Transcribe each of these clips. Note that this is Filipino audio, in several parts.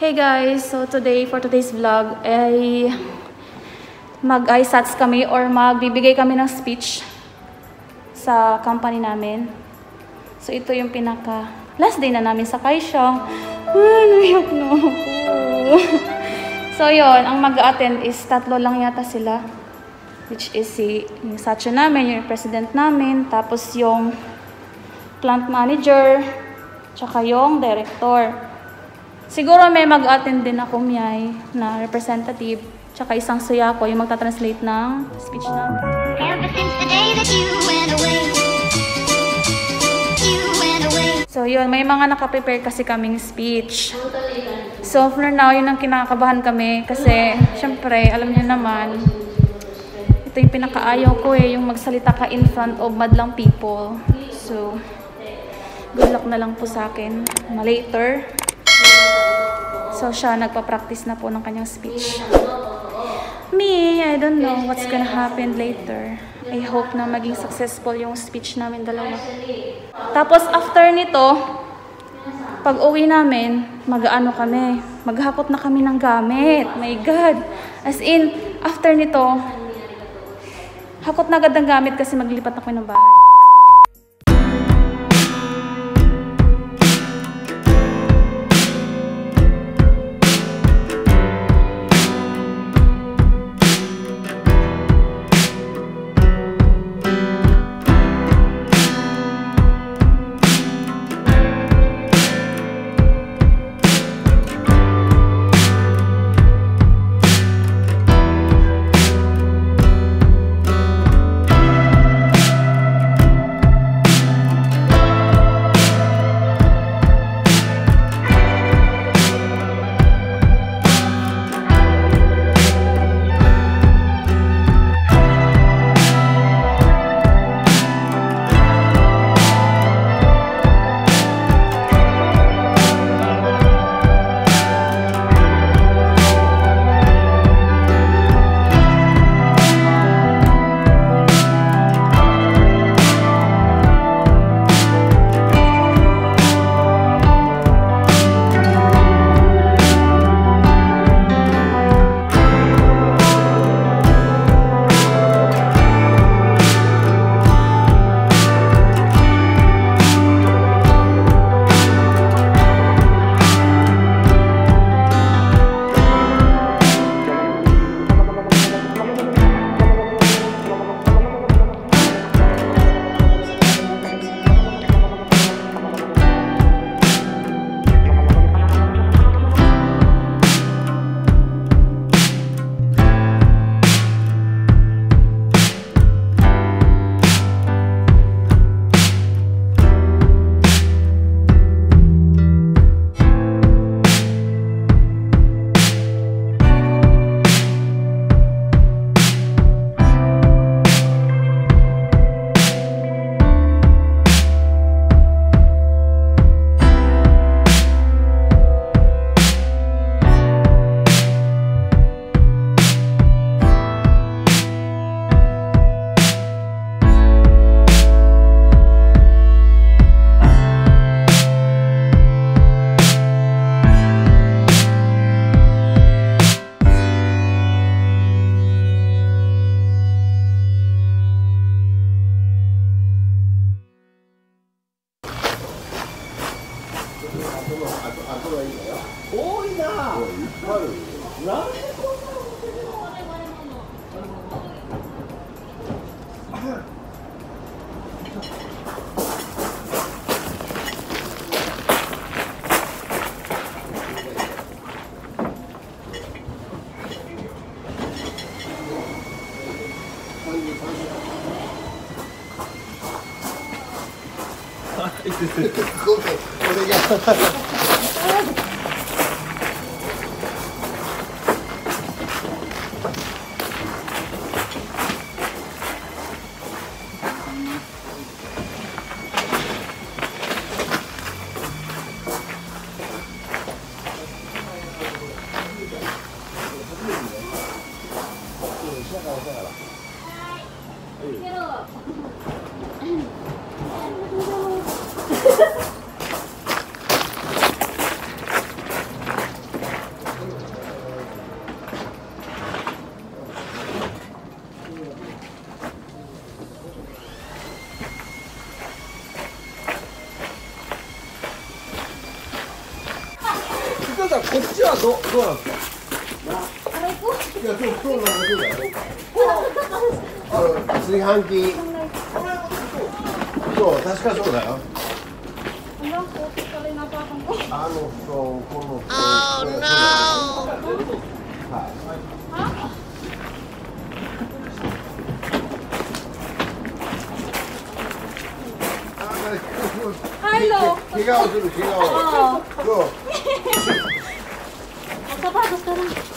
Hey guys, so for today's vlog ay mag-ISATs kami or magbibigay kami ng speech sa company namin. So ito yung pinaka last day na namin sa Kaisha. Nayak na ako. So yon, ang mag-a-attend is 3 lang yata sila. Which is yung Sacho namin, yung president namin, tapos yung plant manager, tsaka yung director. Siguro may mag-attend din ako miyay na representative, tsaka isang suya ko yung magta-translate ng speech namin. Ever since the day that you went away. So yun, may mga nakaprepare kasi kaming speech. So for now, yun ang kinakabahan kami kasi syempre, alam niyo naman, ito yung pinakaayaw ko yung magsalita ka in front of madlang people. So, good luck na lang po sa akin later. So, siya nagpa-practice na po ng kanyang speech. Me, I don't know what's gonna happen later. I hope na maging successful yung speech namin dalawa. Tapos, after nito, pag uwi namin, mag-ano kami, maghakot na kami ng gamit. My God! As in, after nito, hakot na agad ng gamit kasi maglipat ako ng bahay. たこっちはどうなんですか。いや、そうなんだよ。炊飯器。そう、確かそうだよ。Oh no! Halo. Sigaw dulu, sigaw. Go. Sapatos ka lang.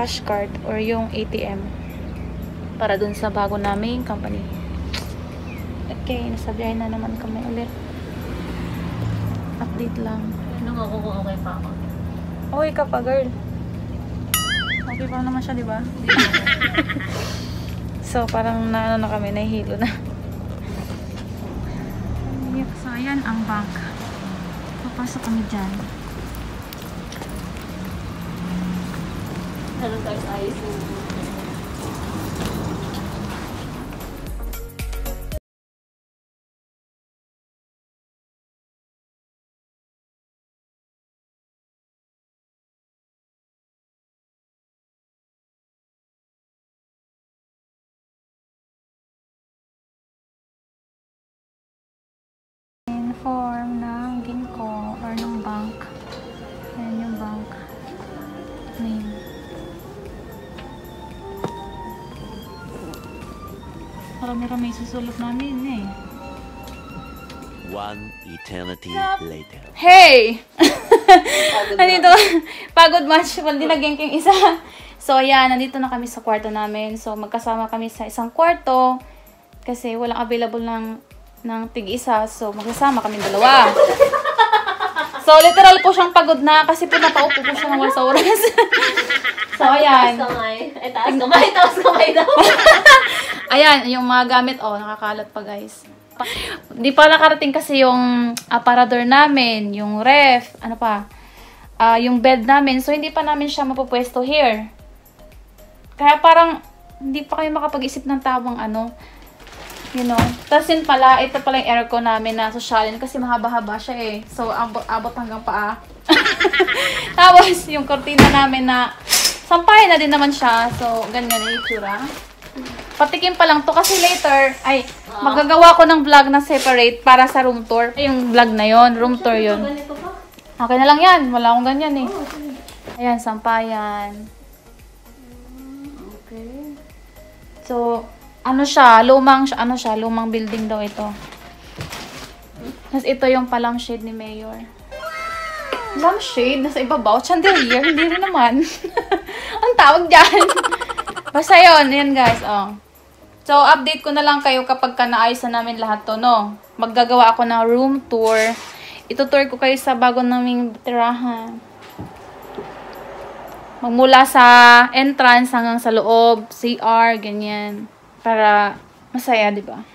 cash card or yung ATM para dun sa bago naming company. Okay, nasa biyahe na naman kami ulit. Update lang. Anong ako kung okay pa ako? Okay ka pa, girl. Okay pa naman siya, di ba? So, parang naano na kami, nahihilo na. So, ayan ang bank. Papasok kami dyan. Ano guys, ayos yung form ng ginkgo or ng bank. Ayan yung bank name. Marami-rami susulot namin eh. One eternity later. Hey! Nandito, pagod much. Hindi naging yung isa. So, ayan, nandito na kami sa kwarto namin. So, magkasama kami sa isang kwarto. Kasi walang available ng tig-isa. So, magkasama kami dalawa. So, literal po siyang pagod na kasi pinapaupo po siya ng oras sa oras. So, ayan. taas kamay. Ay, taas kamay daw. Ayan, yung mga gamit. Oh, nakakalat pa, guys. Di pa nakarating kasi yung aparador namin, yung ref, ano pa, yung bed namin. So, hindi pa namin siya mapupwesto here. Kaya parang, hindi pa kayo makapag-isip ng tamang ano, you know. Tapos yun pala, ito pala yung aircon namin na sosyalin kasi mahaba-haba siya eh. So, abot hanggang paa. Tapos, yung kortina namin na sampahin na din naman siya. So, ganyan yung itsura. Patikim pa lang to kasi later, ay, magagawa ko ng vlog na separate para sa room tour. Ay, yung vlog na yon, room tour yon. Okay na lang yan. Wala akong ganyan eh. Ayan, sampayan. Okay. So, ano siya, lumang building daw ito. Tapos ito yung pa-lampshade ni Mayor. Lampshade? Nasa ibabaw? Chandelier? Hindi rin naman. Ang tawag dyan. Basta yun. Yan guys. Oh. So, update ko na lang kayo kapag naayos na namin lahat to, no? Maggagawa ako ng room tour. Itutour ko kayo sa bago naming tirahan. Magmula sa entrance hanggang sa loob, CR, ganyan. Para masaya, di ba?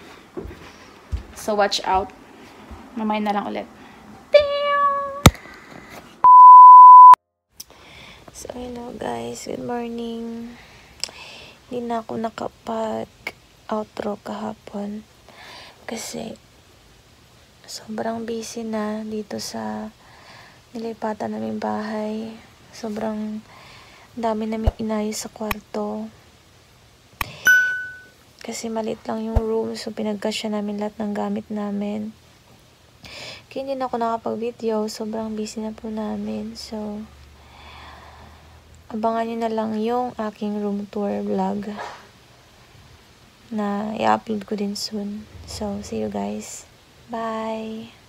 So, watch out. Mamaya na lang ulit. So, hello guys. Good morning. Hindi na ako nakapag-outro kahapon. Kasi, sobrang busy na dito sa nilipatan naming bahay. Sobrang dami naming inayos sa kwarto. Kasi maliit lang yung room. So, pinagkasya namin lahat ng gamit namin. Kaya hindi na ako nakapag-video. Sobrang busy na po namin. So, abangan nyo na lang yung aking room tour vlog na i-upload ko din soon. So, see you guys. Bye!